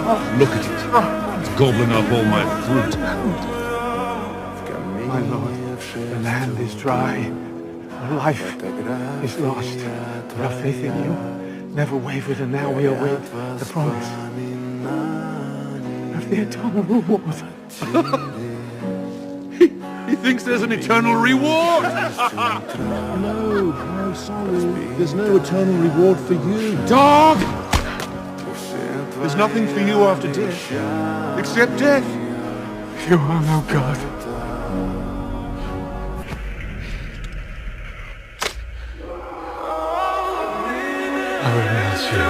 Look at it. It's gobbling up all my fruit. My lord, the land is dry. Life is lost. But our faith in you never wavered, and now we await the promise of the eternal reward. He thinks there's an eternal reward! No, sorry. There's no eternal reward for you. Dog! There's nothing for you after death, except death. You are no God. I renounce you.